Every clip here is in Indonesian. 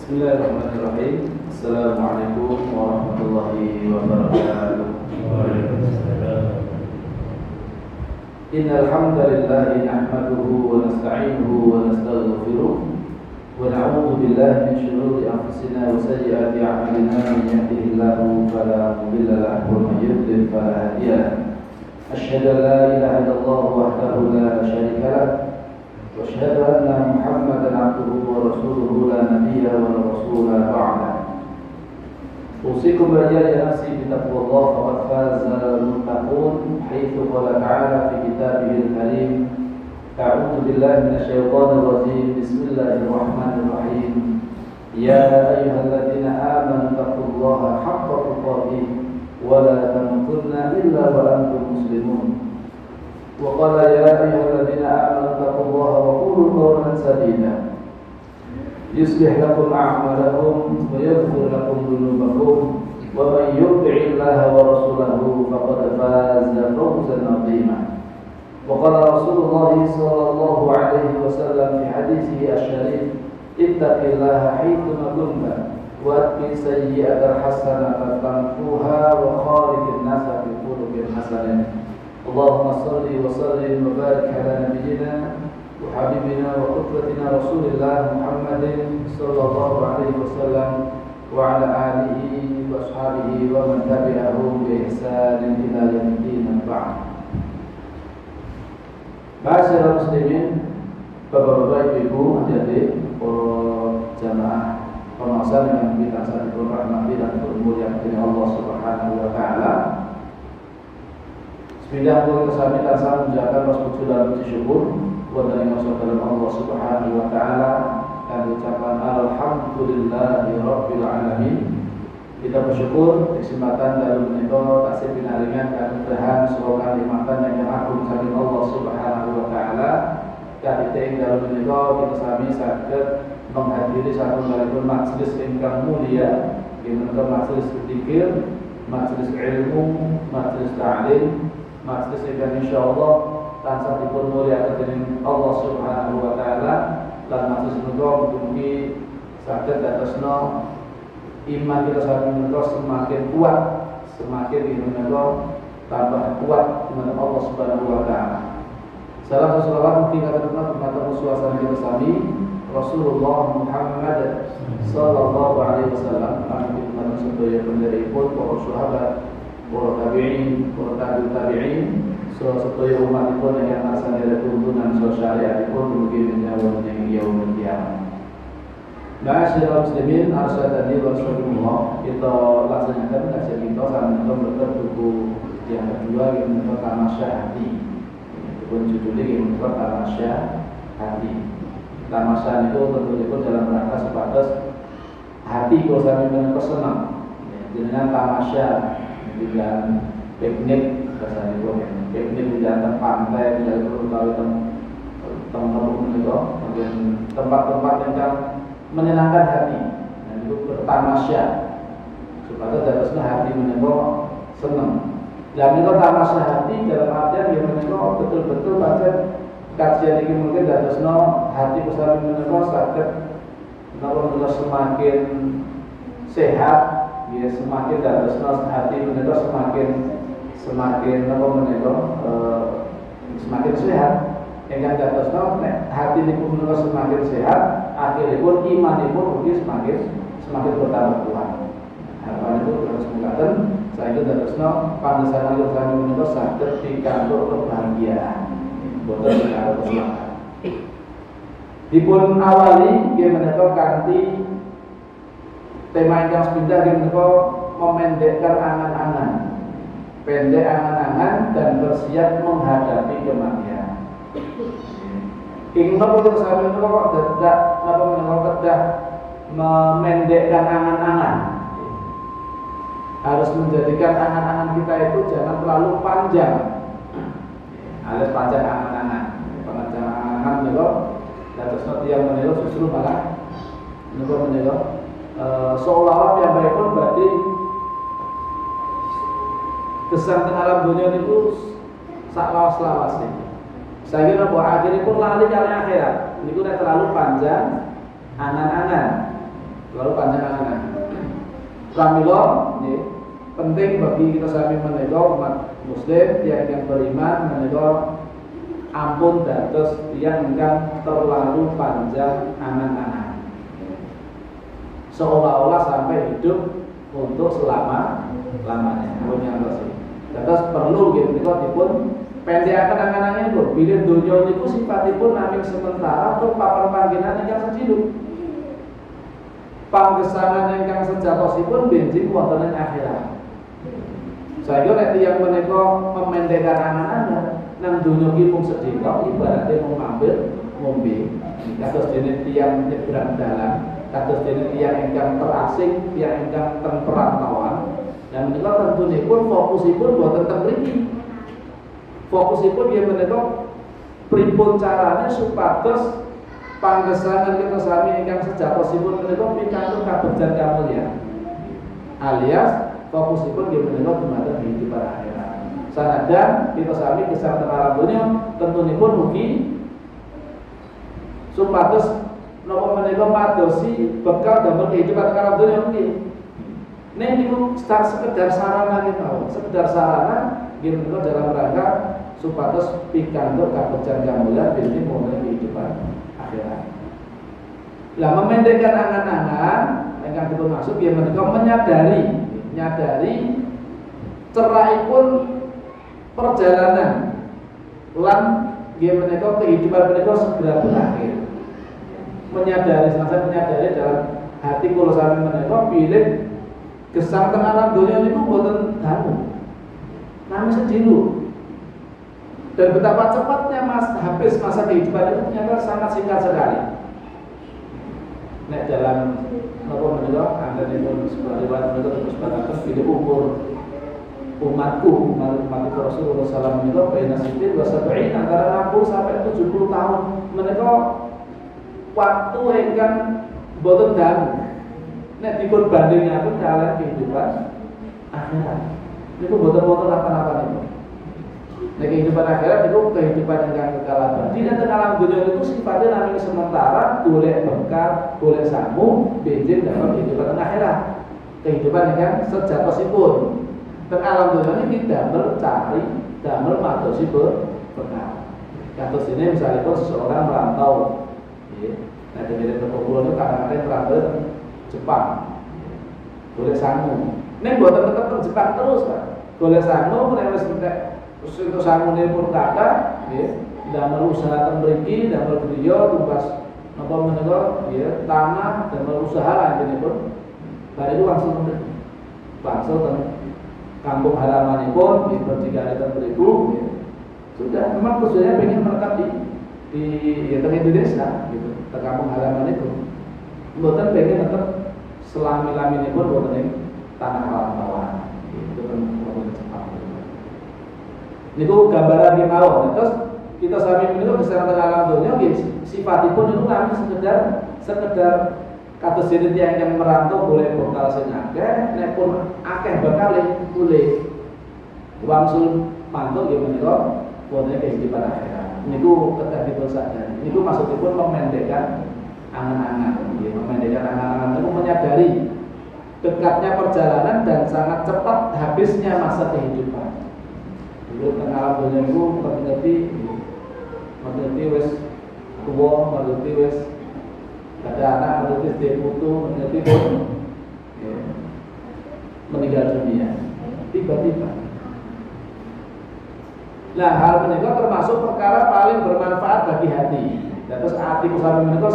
Bismillahirrahmanirrahim. Assalamualaikum warahmatullahi wabarakatuh. Innal hamdalillah nahmaduhu wa nasta'inuhu wa nastaghfiruh wa na'udzu billahi min shururi anfusina wa sayyiati a'malina man yahdihillahu fala mudilla lahu wa man yudlil fala hadiya lahu. Asyhadu an la ilaha illallah wahdahu la syarika lahu wa asyhadu anna Muhammadan 'abduhu wa rasuluhu la nabiyya wa la rasula ba'da. Usikum rajal nafsi bi taqwallah faqad faza al-muttaqun haitsu qala ta'ala fi kitabihil karim. A'udzu billahi minasyaitonir rajim. Bismillahirrahmanirrahim. Ya ayyuhalladzina amanu taqullaha haqqa tuqatih wa la tamutunna illa wa antum muslimun. Wa qala ya ayyuhalladzina amanu taqullaha wa qulu qawlan sadida yuslih lakum a'malakum wa yaghfir lakum dhunubakum wa man yuti'illaha wa rasulahu faqad faza fawzan 'azima. Wa qala Rasulullah sallallahu alaihi wasallam fi hadithihi asy-syarif, ittaqillaha haitsu ma kunta wa atqi sayyi'atal hasanata tamhuha wa khaliqin nasa bi khuluqin hasanin. Allahumma shalli wa sallim wa barik ala nabiyyina وحبيبنا وقدوتنا رسول الله محمد صلى الله عليه وسلم وعلى آله وأصحابه ومن تبعهم بإحسان إلى يوم الدين. بعد. Ma'asyiral muslimin, Bapak-bapak, Ibu, adik-adik, para jamaah pengawasan yang kita saat dirahmati dan dimuliakan Allah Subhanahu wa taala. Bismillahirrahmanirrahim. Saya mengucapkan puji dan puji syukur kepada Allah Subhanahu wa taala dan ucapan alhamdulillahi rabbil alamin. Kita bersyukur kesempatan dalam menika tasih pinaringan kanugrahan saha kalimatan yang agung saking Allah Subhanahu wa taala. Kadite dalam menika kita sami saged menghadiri satunggalipun majelis ingkang mulia, menika majelis zikir, majelis ilmu, majelis ta'lim, majelis ingkang insyaallah tansah dipun mulyakaken dening Allah Subhanahu wa taala lan maksud menika mugi saged dadosna iman kita sami menika semakin kuat, semakin menika tambah kuat dengan Allah Subhanahu wa taala. Salam salawat mugi katurna dumateng suasana kita sami Rasulullah Muhammad sallallahu alaihi wasallam lan dumateng sedaya pendheripun para sahabat, para tabi'in, para tabi'in, sedaya umatipun yang asal dari tuntunan syariatipun mugi menjawab ing yaumul qiyamah. Ma'asyiral muslimin, arsyadani wa rasulullah. Kita laksanakan kajian kita sampai kita buku yang kedua yang menurut tamasya hati. Pun judulnya yang menurut tamasya hati. Tamasya itu tentunya dalam rangka sebatas hati kalau sampai menurut senang. Dengan tamasya dengan piknik rasanya piknik di dalam pantai, di dalam tempat-tempat yang menyenangkan hati. Dan itu bertamasya supaya terusnya hati menengok senang. Dan itu tamasya hati dalam artian yang menengok betul-betul baca kajian ini mungkin terusnya hati besar menengok sakit, menengok semakin sehat, ya semakin terusnya hati menengok semakin semakin sehat. Yang terusnya hati ini pun menengok semakin sehat, akhirnya pun iman itu mungkin semakin bertambah kuat. Harapan itu harus mengatakan saya itu terusnya pandesan itu kami menengok sakit di kantor kebahagiaan, bukan di kantor keselamatan. Dipun awali dia menengok kanti tema yang sepindah dia menengok memendekkan angan-angan, pendek angan-angan dan bersiap menghadapi kematian. Ingin apa kita sampai itu kok tidak apa menengok tidak memendekkan angan-angan. Harus menjadikan angan-angan kita itu jangan terlalu panjang. Alias panjang angan-angan. Panjang angan-angan menengok dan terus yang menengok justru malah menengok seolah-olah yang baik pun berarti kesan teng alam dunia itu sak lawas-lawas iki. Saya kira bahwa akhirnya pun lali kali akhirat. Niku nek terlalu panjang angan-angan. Pramila nggih, penting bagi kita sami menika umat muslim yang beriman menika ampun dados tiyang ingkang terlalu panjang angan-angan. Seolah-olah sampai hidup untuk lamanya. Ampun yang sih. Dados perlu nggih menika dipun pendekaken angan-angan lho. Bilih donya niku sifatipun namung sementara tur papan panggenan ingkang sedhilu. Panggesangan ingkang sejatosipun benjing wonten ing akhirat. Saya nek tiyang menika memendekkan angan-angan nang donya iki mung sedina ibaratnya mung mampir ngombe. Kados dene tiyang nyebrang dalan, kados dene tiyang ingkang terasing, tiyang ingkang teng perantauan. Dan menika tentunipun fokusipun boten teng mriki. Fokusipun ya menika pripun carane supados panggesangan kita sami ingkang sejatosipun menika pikantuk kabegjan kamulyan. Alias fokusipun nggih menika dumateng kehidupan akhirat. Sanajan kita sami gesang teng alam donya tentunipun mugi supados napa menika madosi bekal damel kehidupan teng alam donya nggih. Nek niku sekedar sarana kita, sekedar sarana nggih menika dalam rangka supados pikantuk kabegjan kamulyan dene momen kehidupan akhirat. Lah memendekkan angan-angan ingkang dipun maksud ya menika nyadari ceraipun perjalanan lan nggih menika kehidupan menika segera berakhir. Menyadari dalam hati kula sami menika bilih gesang teng alam donya niku boten dangu. Nami sedhilu. Dan betapa cepatnya habis masa kehidupan itu ternyata sangat singkat sekali. Nek dalam apa menika anten sebagai riwayat menika terus barakan bila umur umat Rasulullah sallallahu alaihi wasallam baina sitin wa sab'in antara 60 sampai 70 tahun menika waktu ingkang boten dangu. Nek dipun bandingaken kalian kehidupan akhirat niku boten apa-apa niku. Nek kehidupan akhirat niku kehidupan ingkang kekal abadi dan alam dunya niku sifatnya namung sementara, golek berkah, golek samu, benjing dalam kehidupan akhirat. Kehidupan ingkang sejatosipun. Teng alam dunya niki damel madosi berkah. Kados ini misalnya seseorang merantau, nggih. Nah, dene kula niku kadang-kadang merantau Jepang, golek sangu. Nek mboten tetep teng Jepang terus, Pak. Golek sangu nek wis entek untuk sangune pun kata, nggih, damel usaha teng mriki, damel griya tugas napa menika nggih, tanah damel usaha lanjenipun. Bar itu langsung teng kampung halamanipun nggih bertiga teng mriku nggih. Sudah memang tujuannya pengen menetap di teng Indonesia gitu, teng kampung halaman itu. Mboten pengen tetap selami-laminipun wonten ing tanah rantauan. Itu kan problem Jepang. Niku gambaran ki mawon. Terus kita sami menika gesang teng alam donya nggih sifatipun niku kami sekedar kados dene tiyang yang merantau boleh bekal sing akeh, nek pun akeh bekale boleh wangsul mantuk nggih menika wonten kehidupan akhirat. Niku kedah dipun sadari. Niku maksudipun memendekkan angan-angan, memendekkan angan-angan itu menyadari dekatnya perjalanan dan sangat cepat habisnya masa kehidupan. Dulu teng alam donya niku ngerti wis tuwa, ngerti wis ada anak, ngerti wis putu, ngerti pun meninggal dunia tiba-tiba. Nah, hal menika termasuk perkara paling bermanfaat bagi hati. Terus ati kusami menika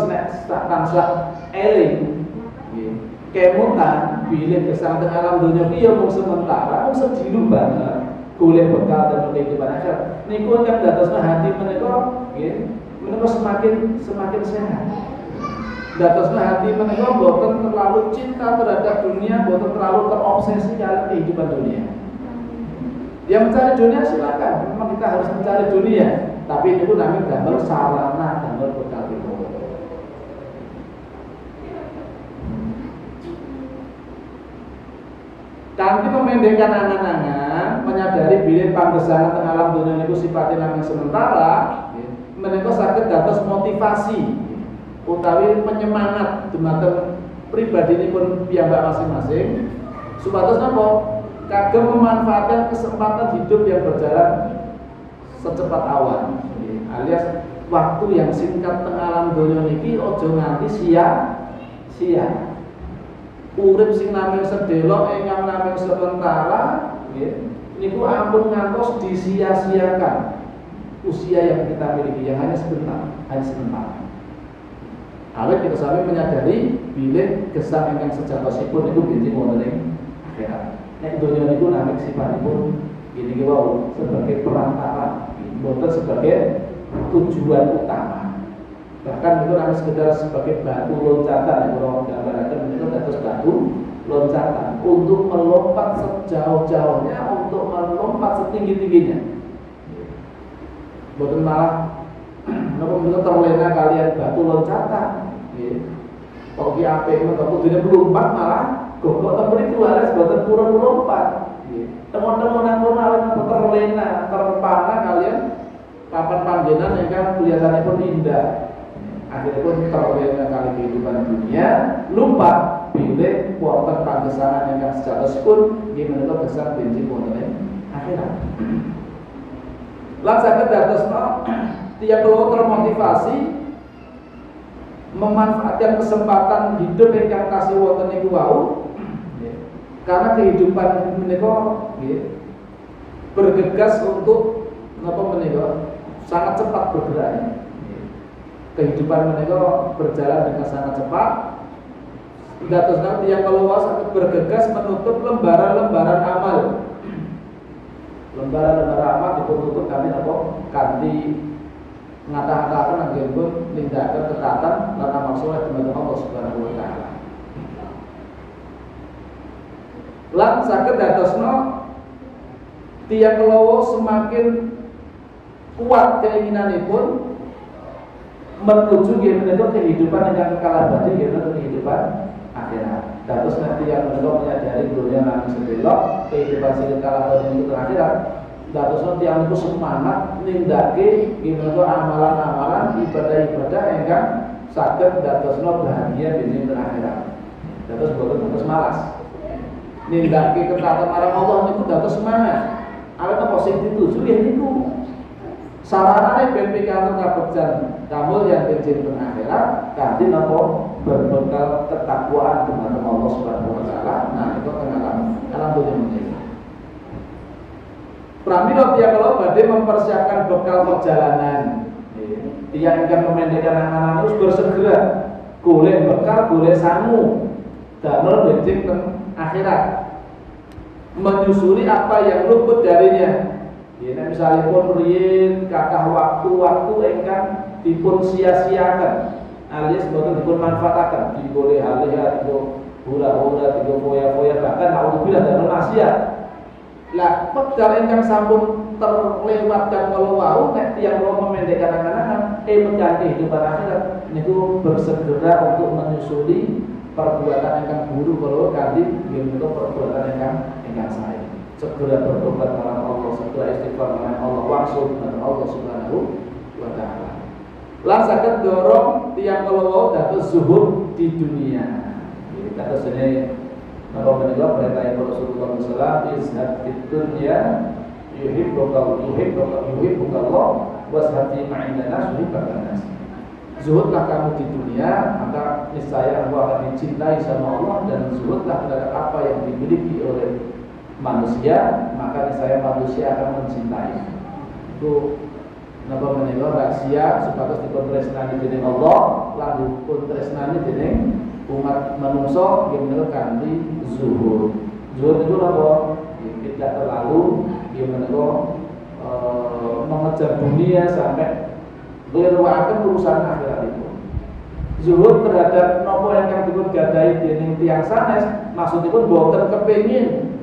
sak tansah eling nggih. Kemutan bilih gesang teng alam donya iki ya mung sementara, mung sedilu banget. Golek bekal dan kehidupan akhirat. Niku yang dadosna hati menika nggih, menika semakin sehat. Dadosna hati menika boten terlalu cinta terhadap dunia, boten terlalu terobsesi kalian kehidupan dunia. Yang mencari dunia silakan, memang kita harus mencari dunia. Tapi itu namanya damel sarana, damel bekal itu. Kanthi memendekkan angan-angan, menyadari bilih panggesangan teng alam dunia niku sifatnya namung sementara, menika saged dados motivasi utawi penyemangat dumateng pribadinipun piyambak masing-masing Supados napa? Kagem memanfaatkan kesempatan hidup yang berjalan secepat awan. Alias waktu yang singkat teng alam donya niki aja nganti sia-sia. Urip sing namung sedelok ingkang namung sementara, nggih, niku ampun ngantos disia-siakan. Usia yang kita miliki yang hanya sebentar. Awet kita sampai menyadari bilih gesang ingkang sejatosipun niku benjing wonten ing akhirat. Nek donya niku namung sifatipun ini wau sebagai perantara, bukan sebagai tujuan utama. Bahkan itu namanya sekedar sebagai batu loncatan, yang kalau gambarkan itu atas batu loncatan untuk melompat sejauh-jauhnya, untuk melompat setinggi-tingginya. Bukan malah nopo terlena kalian batu loncatan. Kalau dia apa itu kalau tidak melompat malah gogok tempat itu harus buatan kurang melompat. Teman-teman pun awet terlena, terpana kalian kapan panggilan yang kan kelihatannya pun indah. Akhirnya pun terlena kali kehidupan dunia, lupa pilih wonten panggesangan yang sejatos pun gimana to gesang benci wonten akhirat. Lan saged dadosna tiap kula termotivasi memanfaatkan kesempatan hidup yang kasih wonten niku wau. Karena kehidupan menika bergegas untuk napa menika sangat cepat bergerak. Kehidupan menika berjalan dengan sangat cepat. Dados nanti yang keluar sangat bergegas menutup lembaran-lembaran amal. Lembaran-lembaran amal ditutup kami napa kanthi ngata-ngataken anggenipun nindakaken ketatan lan amal saleh dumateng Allah Subhanahu wa taala. Lan saged dadosna tiyang kelawa semakin kuat keinginanipun menuju menika kehidupan yang kekal abadi, kehidupan akhirat. Dados nanti yang menika menyadari dunia namung sedelok, kehidupan sing kekal abadi itu akhirat. Dados nanti yang itu semangat nindake menika amalan-amalan ibadah-ibadah ingkang saged dadosna bahagia di akhirat. Dados boten dados malas. Nindaki ketaatan marang Allah niku dados semangat. Awet apa sing dituju ya niku. Saranane ben pikantuk kabegjan damel yang benjing teng akhirat kanthi napa berbekal ketakwaan dumateng Allah Subhanahu wa taala. Nah, itu teng alam dunya menika. Pramila tiyang kula badhe mempersiapkan bekal perjalanan. Tiyang ingkang memendekkan angan-angan terus bersegera golek bekal, golek sangu damel benjing teng akhirat, menyusuri apa yang luput darinya. Ini misalnya pun riyin kathah waktu-waktu ingkang dipun sia-siakan, alias boten dipun manfaataken, digoleh alih digo hura-hura, digo foya-foya, bahkan naudzubillah dalem maksiat. Lah wekdal ingkang sampun terlewatkan kalau wau nek tiyang kula memendekkan angan-angan mencari kehidupan akhirat niku bersegera untuk menyusuri perbuatan ingkang buruk kalau kanthi menika perbuatan ingkang sae. Segera bertobat marang Allah, segera istighfar marang Allah, wangsul marang Allah Subhanahu wa taala. Lan saged dorong tiyang kala dados zuhud di dunia. Iki dados dene napa menika perintah Rasulullah sallallahu alaihi wasallam, izhad fid dunya yuhibbuka Allah washati ma'inda nas yuhibbuka nas. Zuhudlah kamu di dunia, maka niscaya kamu akan dicintai sama Allah, dan zuhudlah terhadap apa yang dimiliki oleh manusia, maka niscaya manusia akan mencintai. Itu napa menika rahasia supados dipun tresnani dening Allah, lan dipun tresnani dening umat manungsa yang menika kanthi zuhud. Zuhud itu napa? Tidak terlalu yang menika mengejar dunia sampai nglirwakaken urusan akhirat itu. Zuhud terhadap napa ingkang dipun gadahi dening tiyang sanes, maksudipun boten kepengin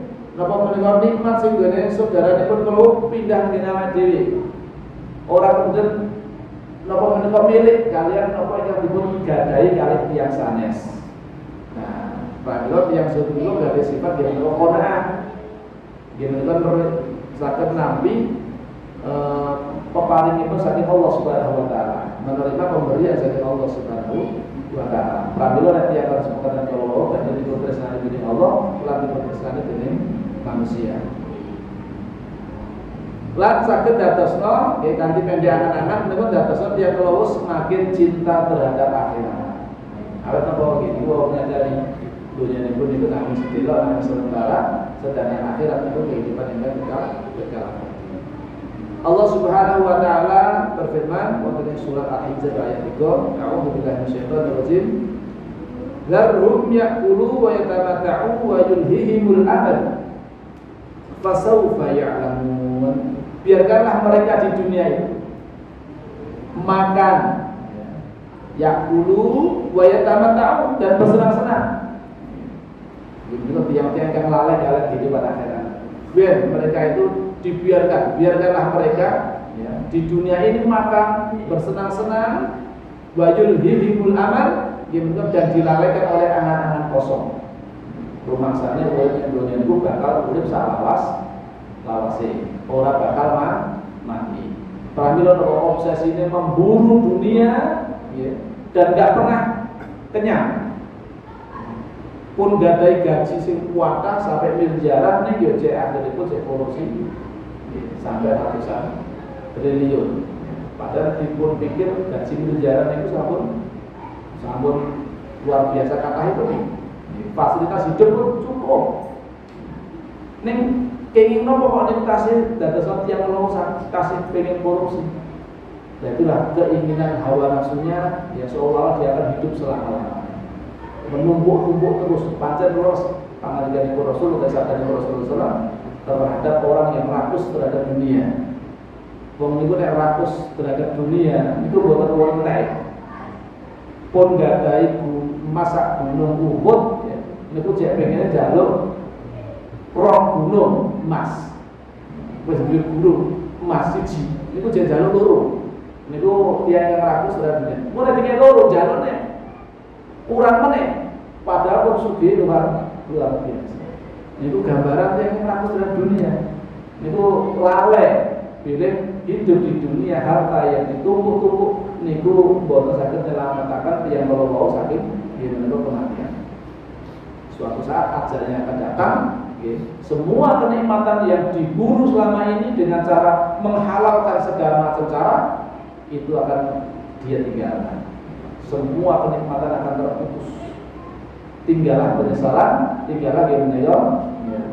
napa menika nikmat sing gone saudaranipun kula pindah nggih awake dhewe. Ora kemudian napa menika milik kalian napa ingkang dipun gadahi kalih tiyang sanes. Nah, padahal tiyang zuhud niku gawe sifat yang qanaah. Nggih menika saged nampi peparingipun saking Allah Subhanahu wa taala, menerima pemberian saking Allah Subhanahu wa taala. Pramila nek tiyang semoga kala dan dipun tresnani dening Allah lan diperkersani dening manusia. Lan saged dadosna nggih kanthi pendhe angan-angan menika dadosna tiyang kula semakin cinta terhadap akhirat. Awet napa nggih niku ngajari dunia niku namung sedherek namung sementara, sedangkan akhirat itu kehidupan yang kekal. Allah Subhanahu wa taala berfirman wonten ing surat Al-Hijr ayat 3, A'udzubillahi minasyaitonir rajim. Dzarhum ya'kulu wa yatamatta'u wa yulhihimul amal. Fasawfa ya'lamun. Biarkanlah mereka di dunia itu makan, ya'kulu wa yatamatta'u dan bersenang-senang. Itu tiang-tiang yang lalai kehidupan akhirat. Biar mereka itu biarkanlah mereka ya, di dunia ini makan, bersenang-senang, wajul hihimul amal, dan dilalaikan oleh angan-angan kosong. Rumangsane dunia itu bakal urip salawas lawase, ora bakal mati. Pramila obsesi ini memburu dunia ya, dan gak pernah kenyang. Pun gadai gaji sing kuatah sampai miliaran nih yo cek akhiripun cek korupsi sampai ratusan triliun. Padahal dipun pikir gaji miliaran itu sampun luar biasa kata itu nih. Fasilitas hidup pun cukup. Ning kenging nopo kok ning tasih dados tiyang loro kasih pengen korupsi. Nah itulah keinginan hawa nafsunya ya seolah-olah dia akan hidup selama-lamanya. Menumpuk-numpuk terus pancen terus pangandikan Rasul Rasulullah terhadap orang yang rakus terhadap dunia. Wong niku nek rakus terhadap dunia itu boten wonten. Pun gadai masak gunung Uhud ya. Niku jek pengene njaluk rong gunung emas. Wis duwe gunung emas siji. Niku jek njaluk loro. Niku tiyang yang rakus terhadap dunia. Mun dikene loro jalune kurang meneh, padahal pun sugih luar biasa. Itu gambaran yang rakus dalam dunia. Itu lalai, pilih hidup di dunia harta yang ditumpuk-tumpuk. Niku boten saged nyelametake yang bawa sakit di menuju kematian. Suatu saat ajalnya akan datang. Semua kenikmatan yang diburu selama ini dengan cara menghalalkan segala macam cara itu akan dia tinggalkan. Semua kenikmatan akan terputus. Tinggallah penyesalan, tinggallah yang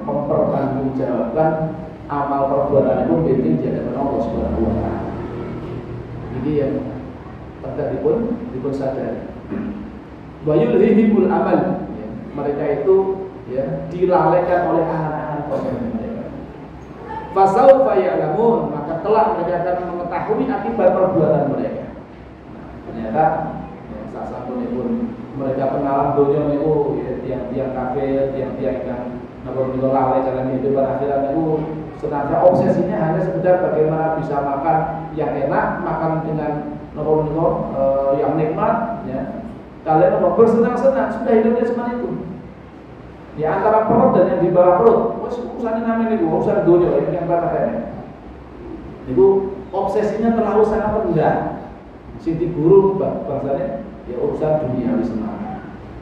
mempertanggungjawabkan amal perbuatan itu penting di hadapan Allah Subhanahu wa taala. Ini yang penting dipun sadari. Wa yulhihimul amal. Ya, mereka itu ya dilalaikan oleh angan-angan kosong mereka. Fasawfa ya'lamun, maka kelak mereka akan mengetahui akibat perbuatan mereka. Ternyata sasapunipun mereka pengalam dunia niku ya, tiang-tiang kafir, tiang-tiang yang napa lalai dalam kehidupan akhirat niku senantiasa obsesinya hanya sekedar bagaimana bisa makan yang enak, makan dengan napa yang nikmat ya. Kalian napa bersenang-senang sudah hidupnya cuma itu. Di antara perut dan yang di bawah perut, wis urusan namanya niku urusan dunia yang kata-kata. Niku obsesinya terlalu sangat rendah. Sing diguru bangsane ya urusan duniawi semata.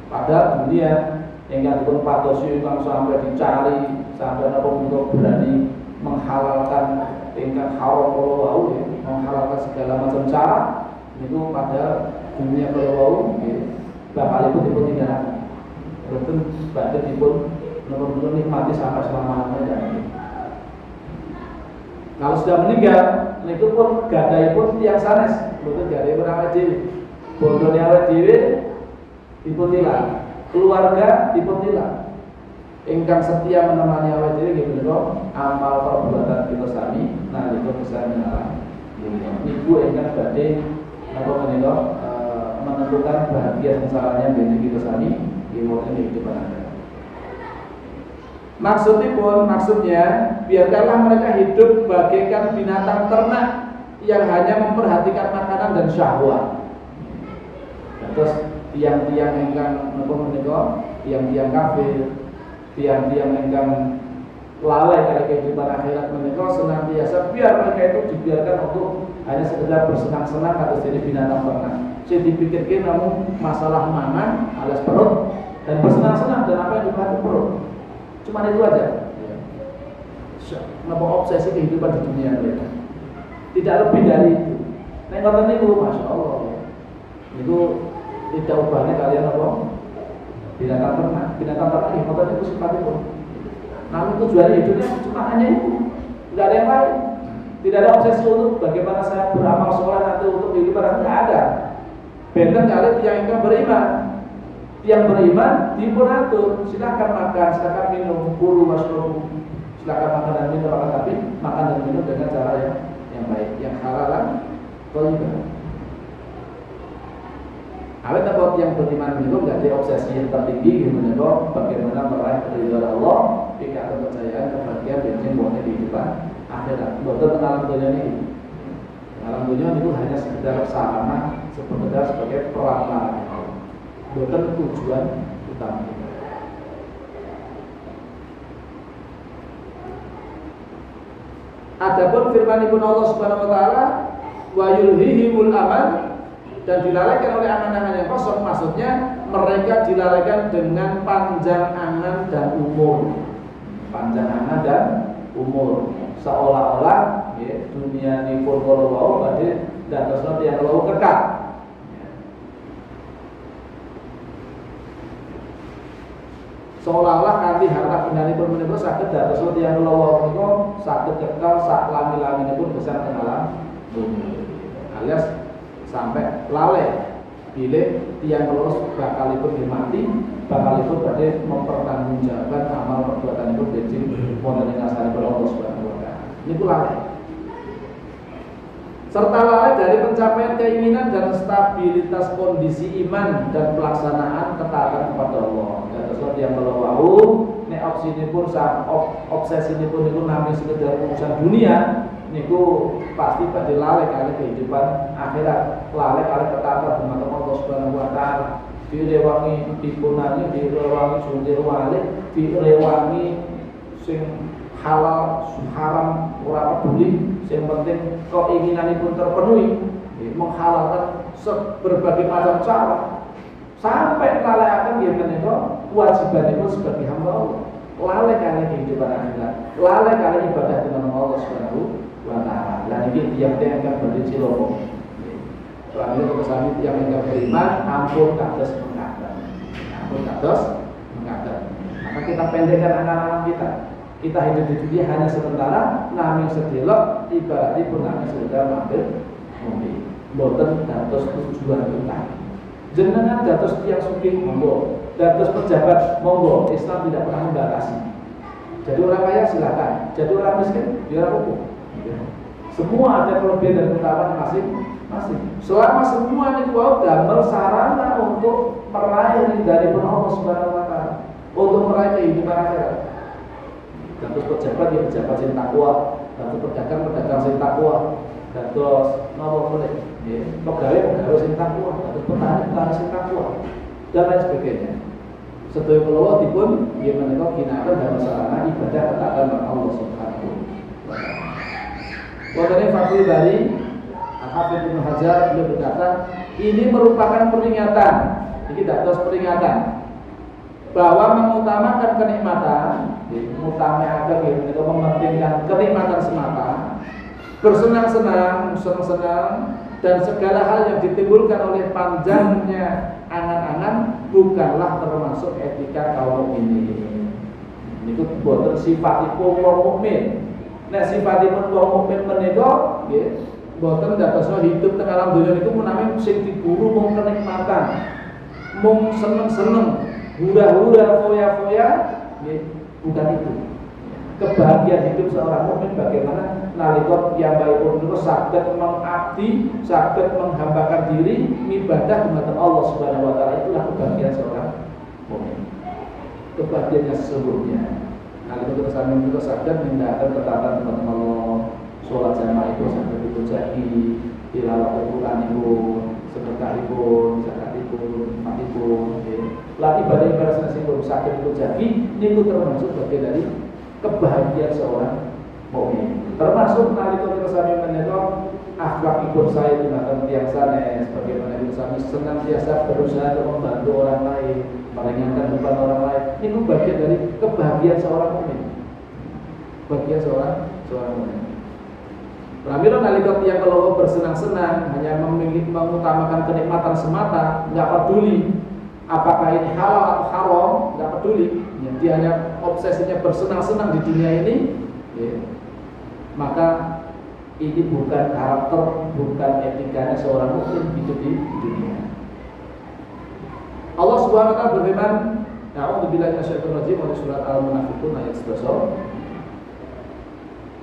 Padahal dunia yang dipun patosi ingkang sampai dicari sampai napa untuk berani menghalalkan tingkat haram kala wau ya, menghalalkan segala macam cara itu padahal dunia kala wau nggih bakalipun dipun tinggal. Boten badhe dipun napa nikmati sampai selama-lamanya. Kalau sudah meninggal, niku pun gadahipun tiyang sanes, boten gadahipun awake dhewe. Bondone awake dhewe dipun tilang, keluarga dipun tilang. Ingkang setia menemani awake dhewe nggih menika amal perbuatan kita sami nalika bisa menawi. Niku ingkang badhe napa menika menentukan bahagia sengsaranya dene kita sami nggih wonten ing kehidupan akhirat. Maksudnya biarkanlah mereka hidup bagaikan binatang ternak yang hanya memperhatikan makanan dan syahwat. Terus tiang-tiang ingkang napa menika, tiang-tiang kafir, tiang-tiang ingkang lalai dari kehidupan akhirat menika senantiasa biar mereka itu dibiarkan untuk hanya sekedar bersenang-senang atau jadi binatang ternak. Jadi dipikirkan namun masalah mangan alias perut dan bersenang-senang dan apa yang menikmati perut. Cuma itu aja. Kenapa obsesi kehidupan di dunia mereka? Tidak lebih dari itu. Nek ngoten niku Masya Allah. Itu tidak ubahnya kalian apa? Binatang ternak yang ngoten niku sifatipun. Namun tujuan hidupnya cuma hanya itu. Tidak ada yang lain. Tidak ada obsesi untuk bagaimana saya beramal soleh nanti untuk kehidupan, tidak ada. Benten kali yang ingin beriman. Yang beriman dipun atur, silakan makan, silakan minum, kulu wasrobu, silakan makan dan minum, tapi makan dan minum dengan cara yang baik, yang halalan, thayyibah. Awet apa yang beriman itu tidak ada obsesi yang tertinggi, gimana bagaimana meraih keridhaan Allah, jika kepercayaan kebahagiaan bensin boleh di kehidupan akhirat. Betul alam dunia ini. Alam dunia itu hanya sekedar sarana, sebagai perantara. Bukan tujuan utama kita. Adapun firman-Ibn Allah Subhanahu wa taala, wa yulhihimul amal, dan dilalaikan oleh angan-angan yang kosong, maksudnya mereka dilalaikan dengan panjang angan dan umur. Panjang angan dan umur. Seolah-olah dunia ini pun kalau mau berarti dan sesuatu yang kalau kekal. Seolah-olah kanthi harta bendhanipun menika saged dados tiyang kula menika saged kekal sak lami-laminipun besar teng alam dunya. Alias sampai lalai bilih tiyang kula bakalipun mati, bakalipun badhe mempertanggungjawabkan amal perbuatanipun bensin wonten ing ngarsanipun Allah Subhanahu wa taala. Niku lalai. Serta lalai dari pencapaian keinginan dan stabilitas kondisi iman dan pelaksanaan ketaatan kepada Allah. Dados yang melawau nek opsinipun obsesinipun niku namung sekedar urusan dunia, niku pasti badhe lalai kali kehidupan akhirat, lalai kali ketaatan dumateng Allah Subhanahu wa taala. Direwangi dipunani, direwangi sundir walik, direwangi sing halal haram ora peduli. Yang penting keinginanipun terpenuhi, menghalalkan berbagai macam cara sampai lalai akan dia menika kewajibanipun sebagai hamba Allah. Lalai kali kehidupan akhirat, lalai kali ibadah dengan Allah Subhanahu wa taala. Dan ini tiap-tiap akan berdiri ciloko. Soalnya kesami yang ingkang beriman, ampun kados mengkaten. Ampun kados mengkaten. Maka kita pendekkan anak-anak kita. Kita hidup di dunia hanya sementara, naming sedelok ibaratipun naming sekedar mampir ngombe. Mboten dados tujuan utama. Jenengan dados tiyang sugih monggo, dados pejabat monggo, Islam tidak pernah membatasi. Jadi orang kaya silakan, jadi orang miskin biar apa? Semua ada kelebihan dan kekurangan masing-masing. Selama semua itu damel sarana untuk meraih ridhanipun Allah Subhanahu wa taala, untuk meraih kehidupan akhirat. Dados pejabat ya pejabat sing takwa, dados pedagang sing takwa, dados napa meneh nggih, pegawai sing takwa, dados petani sing takwa dan lain sebagainya. Sedaya kula dipun nggih menika ginakaken dalam sarana ibadah ketaatan Allah Subhanahu wa taala. Wonten Fathul Bari Al-Hafidz Ibnu Hajar beliau berkata, ini merupakan peringatan. Ini dados peringatan bahwa mengutamakan kenikmatan, mengutamakan itu mementingkan kenikmatan semata, bersenang-senang, dan segala hal yang ditimbulkan oleh panjangnya angan-angan bukanlah termasuk etika kaum ini. Ini boten sifatipun wong mukmin. Nek sifatipun wong mukmin menika nggih boten dados hidup teng alam donya niku menawi sing diburu mung kenikmatan, mung seneng-seneng, hura-hura, foya-foya, bukan itu. Kebahagiaan hidup seorang mukmin bagaimana nalika piyambakipun niku saged mengabdi, saged menghambakan diri ibadah dumateng Allah Subhanahu wa taala. Itulah kebahagiaan seorang mukmin. Kebahagiaan yang sesungguhnya. Nalika kita sami kita saged nindakaken ketaatan dumateng Allah, salat jamaah itu saged dipuji, tilawah Al-Qur'anipun, sedekahipun, zakatipun, fatipun, lah ibadah-ibadah sanesipun saged dipuji, niku termasuk bagian dari kebahagiaan seorang mukmin. Termasuk nalika kita sami menika akhlakipun saya dumateng tiyang sanes, bagaimana kita sami senantiasa berusaha untuk membantu orang lain, meringankan beban orang lain. Niku bagian dari kebahagiaan seorang mukmin. Bagian seorang mukmin. Pramila nalika tiyang kalau bersenang-senang hanya mengutamakan kenikmatan semata, nggak peduli apakah ini halal atau haram, nggak peduli. Ya, dia hanya obsesinya bersenang-senang di dunia ini, ya, maka ini bukan karakter, bukan etikanya seorang mukmin hidup di dunia. Allah Subhanahu wa taala berfirman, A'udzubillahi minasyaitonir rajim, surat Al-Munafiqun ayat 11.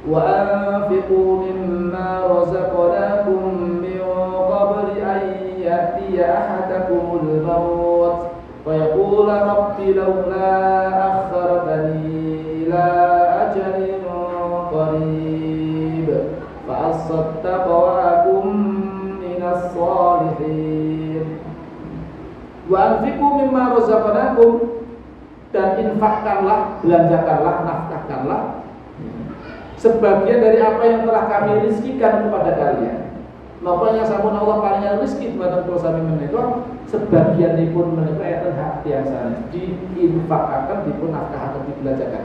Wa anfiqu mimma razaqnakum min qabli an ya'tiya ahadakumul maut fa yaqulu rabbi lawla akhartani ila ajalin qarib fa asaddaqa wa akum minas shalihin. Wa anfiqu mimma razaqnakum, dan infakkanlah, belanjakanlah, nafkahkanlah sebagian dari apa yang telah kami rizkikan kepada kalian. Napa yang sampun Allah paringan rezeki dumateng kula sami menika, sebagianipun menika enten hak tiyang sanes diinfakaken, dipun nafkahaken, dibelanjakan.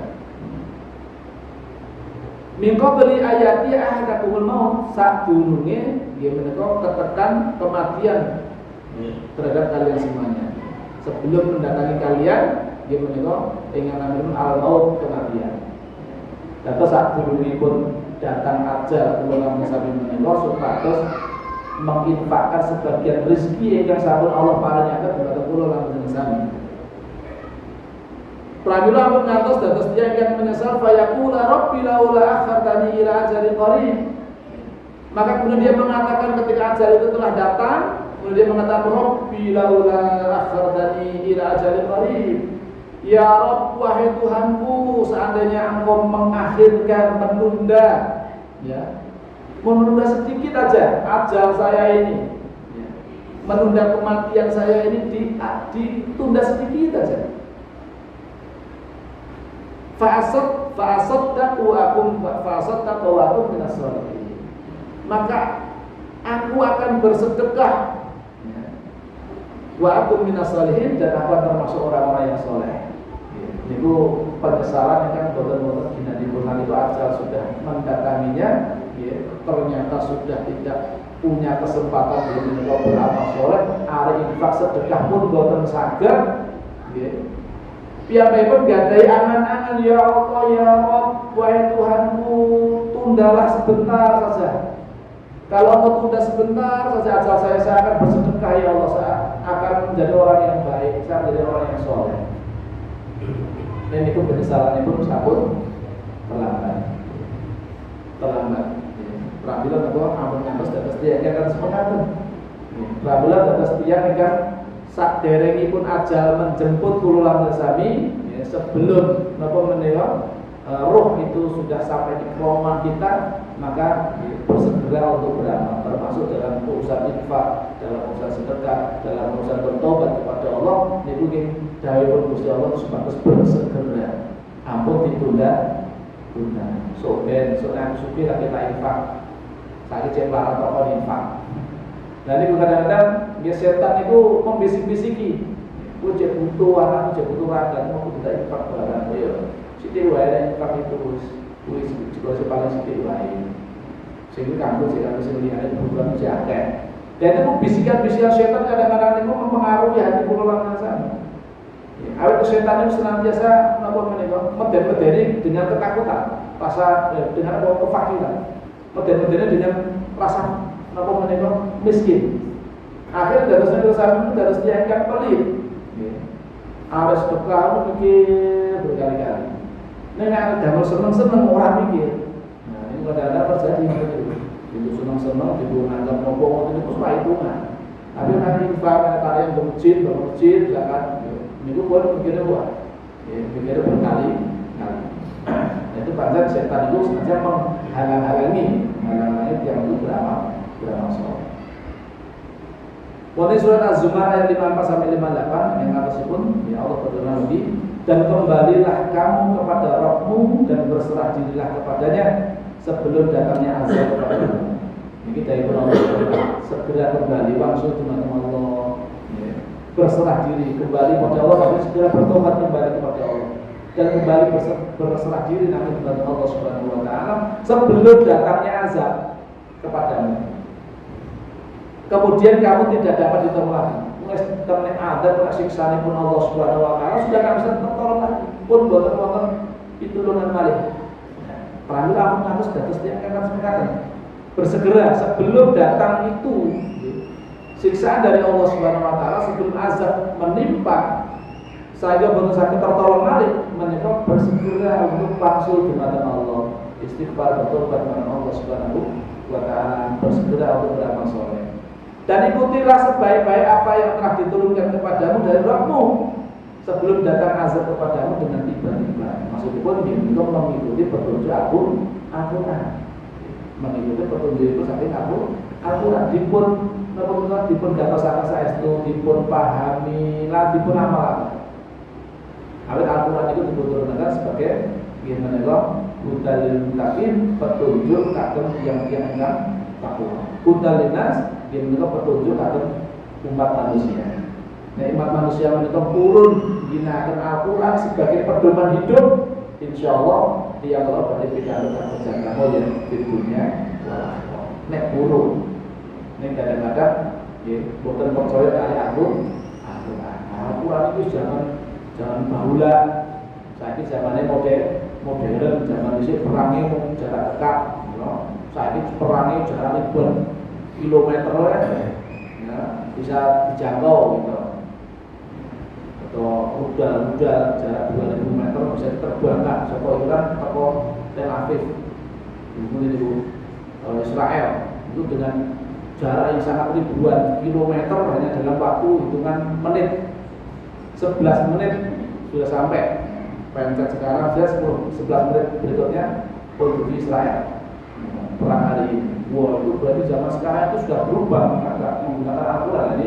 Min qabli ayati ahadakumul maut, sadurunge nggih menika ketekan kematian terhadap kalian semuanya. Sebelum mendatangi kalian, nggih menika ingkang namung al-maut, kematian. Dados sadurungipun datang ajal kula namung sami menika supados menginfakkan sebagian rezeki ingkang sampun Allah paringaken dhateng kula namung sami. Pramila ampun ngantos dados tiyang ingkang menyesal fayaqula rabbi laula akhartani ila ajalin qarib. Maka kemudian dia mengatakan ketika ajal itu telah datang, kemudian dia mengatakan rabbi laula akhartani ila ajalin qarib. Ya Rabb, wahai Tuhanku, seandainya Engkau mengakhirkan, menunda, ya, menunda sedikit aja ajal saya ini, ya, menunda kematian saya ini ditunda sedikit aja. Fa'asaddaqu wa akum minas shalihin. Maka aku akan bersedekah, ya, wa akum minas shalihin, dan aku akan termasuk orang-orang yang soleh. Itu penyesalan yang kan boten-boten ginanipun itu ajal sudah mendatanginya, ya, ternyata sudah tidak punya kesempatan untuk beramal soleh, arep infak sedekah pun boten saged, ya. Piyambakipun gadhahi angan-angan, ya Allah ya Rabb, wahai Tuhanku, tundalah sebentar saja. Kalau mau tunda sebentar saja ajal saya akan bersedekah, ya Allah, saya akan menjadi orang yang baik, saya menjadi orang yang soleh. Dan itu penyesalan itu sampun terlambat. Pramila napa ampun ngantos dados tiyang ingkang semangaten. Pramila dados tiyang ingkang saderengipun ajal menjemput kula lan sami, ya, sebelum napa menika roh itu sudah sampai di kerongkongan kita, maka bersegera untuk beramal, termasuk dalam urusan infak, dalam urusan sedekah, dalam urusan bertobat kepada Allah. Niku nggih dawuhipun Gusti Allah supados bersegera, ampun ditunda. So ben soalnya suki lagi kita infak, sakit cembaran atau infak. Nah ini kadang-kadang ya setan itu membisik-bisiki, gue cek butuh anak, cek butuh raga, mau tidak infak barang, ya sithik wae infak itu wis juga paling sithik wae. Sehingga kamu jika bisa melihat bukan akeh. Dan itu bisikan-bisikan setan kadang-kadang itu mempengaruhi hati kula lan sampeyan. Awet setan itu senantiasa napa menika meden-medeni dengan ketakutan, rasa dengan kefakiran. Meden-medeni dengan rasa napa menika miskin. Akhirnya dados sampeyan dados tiyang kang pelit. Harus sedekah mikir berkali-kali. Nek damel seneng-seneng ora mikir. Nah, ini kadang-kadang terjadi itu seneng-seneng itu nganggap nopo itu hitungan. Tapi nanti infak tarian ke masjid, zakat, itu boleh mikirnya buat, mikirnya berkali-kali. Nah, itu pancen setan itu sengaja menghalang-halangi yang itu beramal soleh. Wonten surat Az-Zumar ayat 54 sampai 58 yang atasipun, ya Allah berfirman lagi, dan kembalilah kamu kepada Rabbmu dan berserah dirilah kepadanya sebelum datangnya azab kepadamu. Ini dari Allah, segera kembali langsung kepada Allah, ya. Berserah diri kembali kepada Allah, tapi segera bertobat kembali kepada Allah. dan kembali berserah diri nanti kepada Allah Subhanahu wa taala sebelum datangnya azab kepadamu. Kemudian kamu tidak dapat ditolong lagi. Mulai azab kena siksaan pun Allah Subhanahu wa taala sudah enggak bisa tertolong lagi. Pun boten-boten pitulungan malih. Pramila harus dados tiyang ingkang semekaten. Bersegera sebelum datang itu siksaan dari Allah Subhanahu wa taala, sebelum azab menimpa sehingga boten saged tertolong malih, menika bersegera untuk wangsul dumateng Allah, istighfar bertobat marang Allah Subhanahu wa taala, bersegera untuk beramal saleh. Dan ikutilah sebaik-baik apa yang telah diturunkan kepadamu dari Rabbmu sebelum datang azab kepadamu dengan tiba-tiba. Maksudipun untuk mengikuti petunjuk Al-Qur'an. Mengikuti petunjuk itu saking Al-Qur'an dipun gatosaken saestu, dipun pahami, lan dipun amal. Awit Al-Qur'an itu diturunkan sebagai gimana hudal muttaqin, petunjuk kagem tiyang-tiyang ingkang takwa. Hudal linnas gimana petunjuk kagem umat manusia. Nah, umat manusia menika purun ginakaken Al-Qur'an sebagai pedoman hidup, insyaallah tiyang Allah badhe pikantuk keberkahan mulya di dunia wal akhirah. Nek purun nek kadang-kadang nggih boten percaya kali Al-Qur'an. Al-Qur'an itu jangan bahula. Saiki zamane modern, zaman dhisik perange mung jarak dekat, saiki perange jarak kilometer ya, bisa dijangkau gitu. Atau rudal jarak 2000 meter bisa diterbangkan saka Iran atau Tel Aviv. Itu Israel itu dengan jarak yang sangat ribuan kilometer hanya dalam waktu hitungan menit, 11 menit sudah sampai. Pencet sekarang sudah 11 menit berikutnya produksi Israel perang hari ini. Wah, itu berarti zaman sekarang itu sudah berubah menggunakan Al-Qur'an.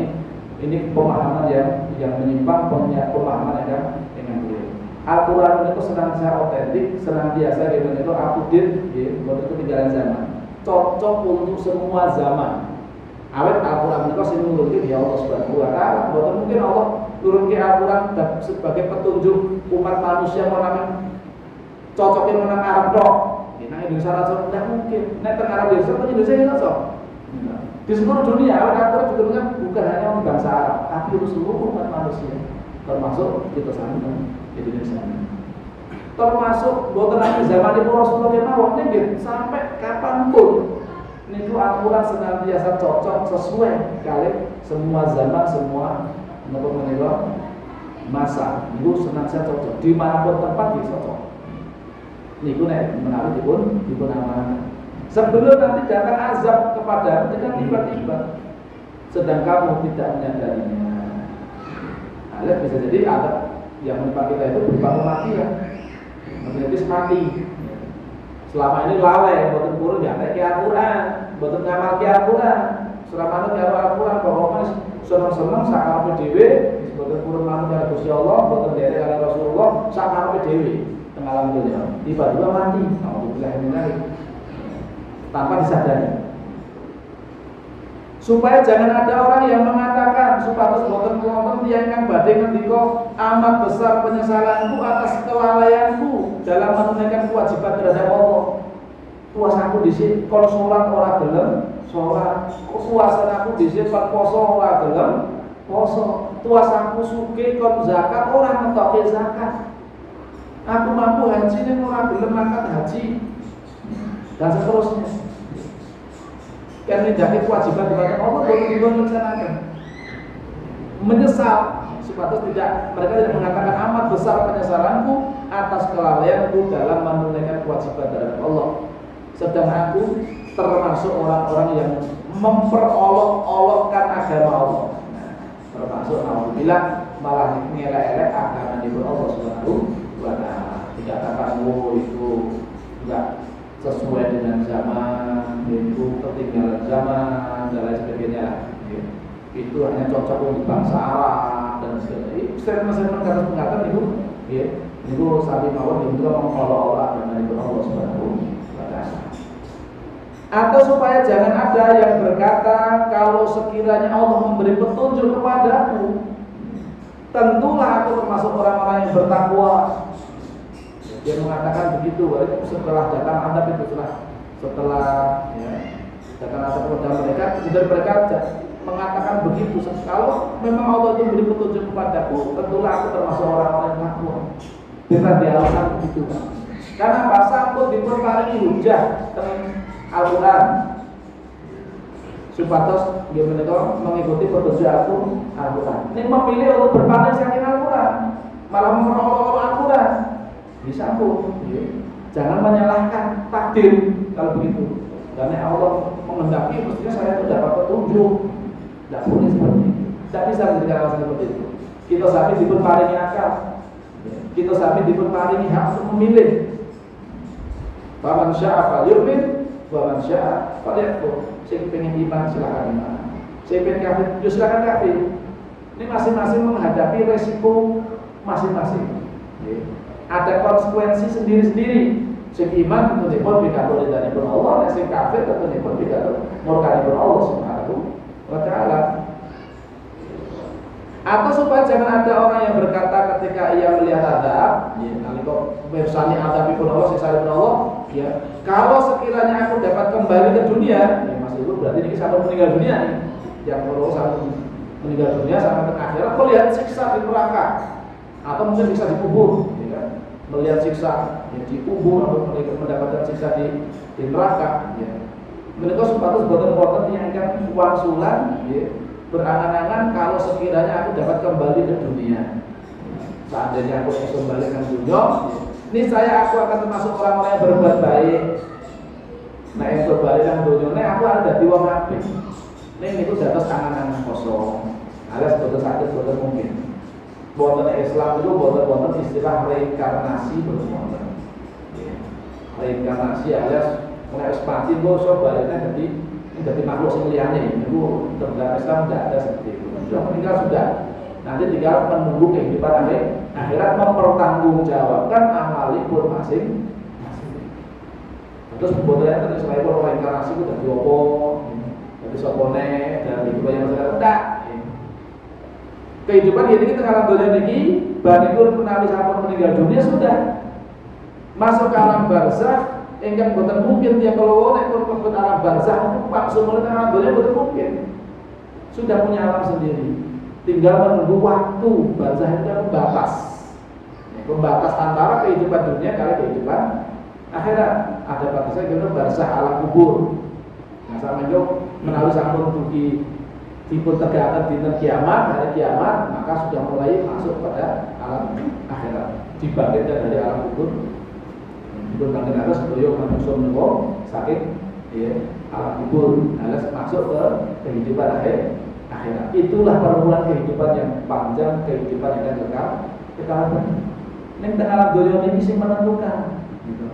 Ini pemahaman yang menyimpang, pemahaman yang keliru. Al-Qur'an itu senantiasa otentik, senantiasa itu up to date, bukan ketinggalan zaman. Cocok untuk semua zaman. Awet Al-Qur'an itu sing nurunke ya Allah Subhanahu wa taala. Bukan mungkin Allah turunke Al-Qur'an sebagai petunjuk umat manusia menawi cocoknya menang Arab tok. Nang Indonesia cocok tidak mungkin. Nek teng Arab Indonesia cocok. Di seluruh dunia Al-Qur'an juga bukan hanya untuk bangsa Arab, tapi untuk seluruh umat manusia, termasuk kita sami Indonesia. Termasuk boten nanti zaman ibu Rasulullah kemawon nggih sampai kapanpun niku Al-Qur'an senantiasa cocok sesuai kali semua zaman, semua menika masa. Niku senantiasa cocok dimanapun tempat bisa cocok. Niku nek menawi dipun amankan. Sebelum nanti datang azab kepadamu dengan tiba-tiba, sedang kamu tidak menyadarinya. Alias bisa jadi azab yang menimpa kita itu berupa kematian, menjadi mati. Selama ini lalai, boten purun ya tek Al-Qur'an, boten ngamal Al-Qur'an. Selama ini Al-Qur'an pokoknya seneng-seneng sakarepe dhewe, boten purun manut karo Gusti Allah, boten derek karo Rasulullah, sakarepe dhewe teng alam dunya. Tiba-tiba mati. Alhamdulillah minalik. Tanpa disadari, supaya jangan ada orang yang mengatakan supados boten wonten tiyang kang badhe ngendika amat besar penyesalanku atas kelalaianku dalam menunaikan kewajiban terhadap Allah. Puasaku dhisik kon salat ora gelem salat, puasaku dhisik poso ora gelem poso, puasaku sugih kon zakat ora ngetoke zakat, aku mampu haji ning ora gelem mangkat haji, dan seterusnya. Karena menjaga kewajiban kepada Allah boleh dilaksanakan. Menyesal, sepatutnya tidak, mereka tidak mengatakan amat besar penyesalanku atas kelalaianku dalam menunaikan kewajiban terhadap Allah. Sedang aku termasuk orang-orang yang memperolok-olokkan agama Allah. Nah, termasuk alhamdulillah malah ngelak-elak agama di Allah Subhanahu wa taala. Dikatakan itu enggak sesuai dengan zaman, itu ketinggalan zaman dan lain sebagainya. Itu hanya cocok untuk bangsa Arab dan sebagainya. Statement-statement kata pengatakan itu sabi mawon itu mengolok-olok dan Allah Subhanahu wa taala. Atau supaya jangan ada yang berkata kalau sekiranya Allah memberi petunjuk kepadaku, tentulah aku termasuk orang-orang yang bertakwa. Dia mengatakan begitu, itu setelah datang adab itu setelah ya, datang adab kepada mereka, kemudian mereka mengatakan begitu. Kalau memang Allah itu beri petunjuk kepadaku, tentulah aku termasuk orang-orang yang makmur. Kita dialasan begitu. Karena bahasa pun diperparingi hujah dengan Al-Quran. Supados dia mengikuti petunjuk Al-Quran. Ini memilih untuk berpaling saking Al-Quran, malah menolak Al-Quran. Disambung. Jangan menyalahkan takdir kalau begitu. Karena Allah menghendaki mestinya saya itu dapat petunjuk. Tidak boleh seperti itu. Tidak bisa memberikan alasan seperti itu. Kita sampai diperparingi akal. Kita sampai diperparingi hak untuk memilih. Faman syaa falyu'min, wa man syaa falyakfur. Saya pengen iman silakan iman. Saya pengen kafir, ya silakan kafir. Ini masing-masing menghadapi resiko masing-masing. Ada konsekuensi sendiri-sendiri. Sing iman tentu pun pikantuk ridhanipun Allah, sing kafir tentu pun pikantuk murkanipun Allah Subhanahu wa taala. Atau supaya jangan ada orang yang berkata ketika ia melihat adab, ya nalika mirsani adabipun Allah, siksapun Allah, ya kalau sekiranya aku dapat kembali ke dunia, ya Mas itu berarti ini sampai meninggal dunia nih. Yang kalau sampai meninggal dunia sampai ke akhirat melihat siksa di neraka atau mungkin bisa dikubur, ya kan? Melihat siksa ya, dikubur atau mendapatkan siksa di neraka, ya. Mereka sepatutnya boten-boten yang akan wangsulan, ya. Berangan-angan kalau sekiranya aku dapat kembali ke dunia. Seandainya aku bisa kembali ke dunia, ini saya aku akan termasuk orang-orang yang berbuat baik. Nah yang berbalik ke dunia, aku ada di wong apik. Ini itu dados angan-angan kosong. Alias boten sakit, boten mungkin. Boten Islam itu boten istilah reinkarnasi boten. Reinkarnasi alias mulai mati bosok baliknya jadi makhluk sing liyane. Itu dalam Islam tidak ada seperti itu. Sudah meninggal sudah. Nanti tinggal menunggu kehidupan akhirat mempertanggungjawabkan amalipun masing-masing. Terus sebetulnya tadi selain reinkarnasi itu dari opo, dari sopone, dari kehidupan yang masalah tidak. Kehidupan ini kita alam dunia ini, banipun menawi sampun meninggal dunia sudah masuk ke alam barzakh. Engkang boten mungkin tiap kalau nek pun mlebet alam barzakh itu langsung mulai alam dunia boten mungkin. Sudah punya alam sendiri. Tinggal menunggu waktu. Barzakh itu kan pembatas. Pembatas antara kehidupan dunia kali kehidupan akhirat. Ada batasnya kita barzakh alam kubur. Nah, sampeyan yo menawi sampun dugi dipun tegaken dinten kiamat, hari kiamat, maka sudah mulai masuk pada alam akhirat. Dibangkitkan dari alam kubur. Berbangkit atas beliau manusia menunggu sakit ya, alam kubur alias masuk ke kehidupan akhirat. Itulah permulaan kehidupan yang panjang, kehidupan yang kekal. Ini alam dunia ini sih menentukan gitu.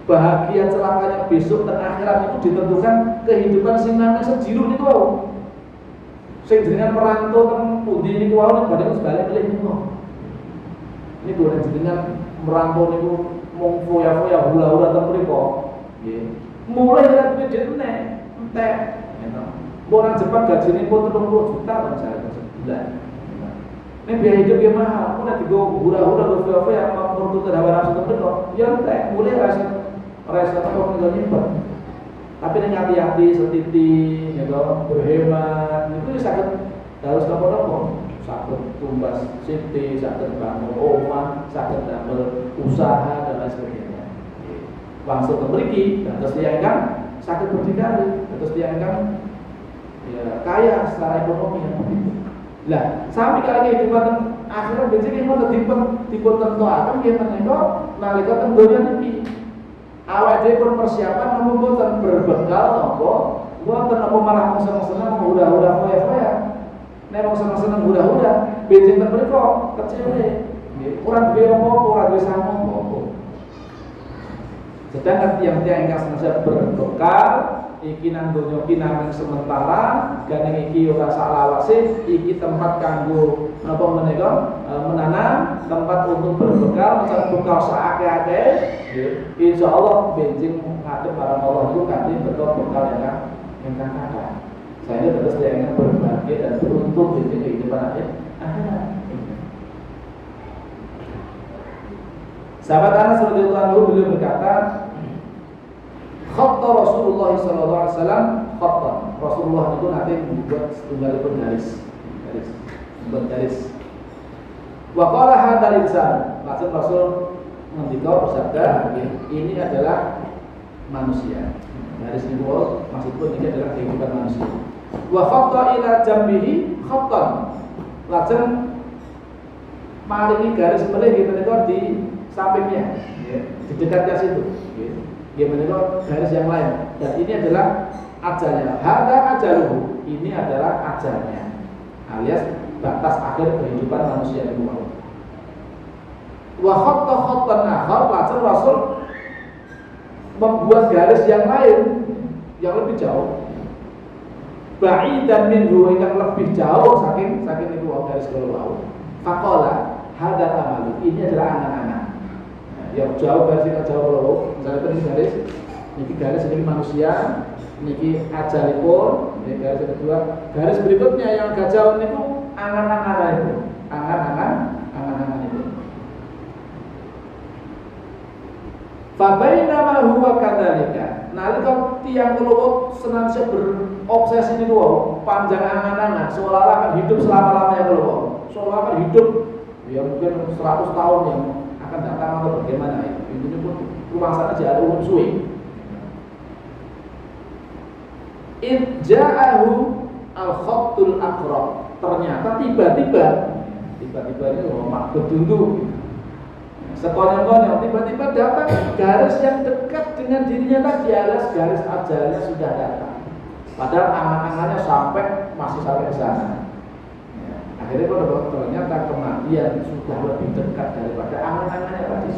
Bahagia celakanya besok dan akhirat itu ditentukan kehidupan sing nang sejiru niku wae. Sing jenengan merantau teng pundi niku wae nek badhe sebalik milih niku. Ini boleh jenengan merantau niku mung foya-foya hula-hula teng mriku. Nggih. Mulai dari bedene entek, gitu. Orang Jepang gajine pun 30 juta kan saya sebulan. Ini biaya hidup yang mahal. Nek digo hura-hura foya-foya menurut hawa nafsu tertentu, ya entek, mulai rasa kok nyimpen. Tapi nek hati-hati setiti, gitu, berhemat, itu sangat harus nopo-nopo. Sakit tumbas siti, sakit bangun omah, sakit damel usaha dan lain sebagainya. Langsung memiliki, terus dia kan sakit berdikari, terus dia kan ya kaya secara ekonomi yang begitu. Lah, sampai kali kehidupan akhirnya bensin itu dipun tentuaken yen menika nalika teng donya niki. Awak dhewe pun persiapan namun boten berbekal napa, boten apa malah seneng-seneng udah foya-foya. Nek wong seneng-seneng udah bensin teng mriku kecil nggih. Ora duwe apa-apa, ora duwe sama apa-apa. Sedangkan tiang-tiang ingkang sengaja berbekal iki nang donya ki namung sementara, gane iki ora salawase, iki tempat kanggo napa menika menanam, tempat untuk berbekal, mencari bekal saakeh-akeh. Insyaallah benjing ngadep marang Allah itu kanthi bekal yang kata. Saya terus dia ingin berbahagia dan beruntung di kehidupan akhirat. Sahabat Anas radhiyallahu anhu beliau berkata, khatta Rasulullah sallallahu alaihi wasallam khattan. Rasulullah itu nanti membuat setunggal garis. Wa qala hadzal insan. Maksud Rasul ngendika bersabda, ini adalah manusia. Garis itu maksudnya ini adalah kehidupan manusia. Wa khatta ila jambihi khattan. Lajeng maringi garis melih menika di sampingnya, di dekatnya situ. Menika garis yang lain. Dan ini adalah ajalnya. Hadza ajaluhu. Ini adalah ajalnya. Alias batas akhir kehidupan manusia itu. Wa khatta khattan akhar, lajeng Rasul membuat garis yang lain yang lebih jauh. Ba'idan minhu, yang lebih jauh saking itu garis kalau. Faqala hadza amalu. Ini adalah angan-angan. Yang jauh garis yang jauh kalau misalnya ini garis ini manusia, ini ajalipun, ini garis yang kedua. Garis berikutnya yang agak jauh itu angan-angan itu. Angan-angan itu. Fabainama huwa kadzalika. Nalika tiyang keloro senantiasa berobsesi niku panjang angan-angan seolah-olah akan hidup selama-lamanya keloro. Seolah akan hidup ya mungkin 100 tahun yang akan datang atau bagaimana itu. Ini pun rumah sana aja ada suwi. Idja'ahu al-khattul aqrab. Ternyata tiba-tiba ini mak bedundu. Sekonyong-konyong tiba-tiba datang garis yang dekat dengan dirinya tadi, alias garis ajalnya sudah datang. Padahal angan-angannya masih sampai ke sana. Ya. Akhirnya ternyata kematian sudah lebih dekat daripada angan-angannya tadi.